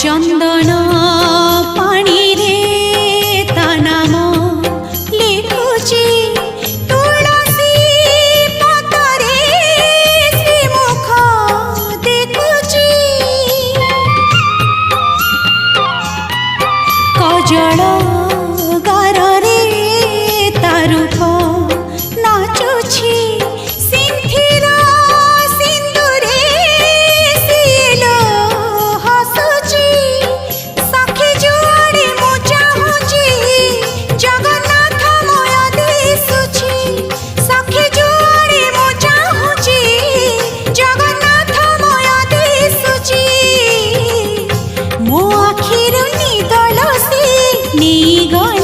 चंदन पानी रे ता नाम लिखुची तुलसी पतरे श्रीमुख देखुची कजल गारे ता रूप नाचुची सिंथिर सिंदूरे सिल हसुची सखी जुआड़े मु चाहुची जगन्नाथ मय दिसुची सखी जुआड़े मु चाहुची जगन्नाथ मय दिसुची मो आखिर निदल से नी गला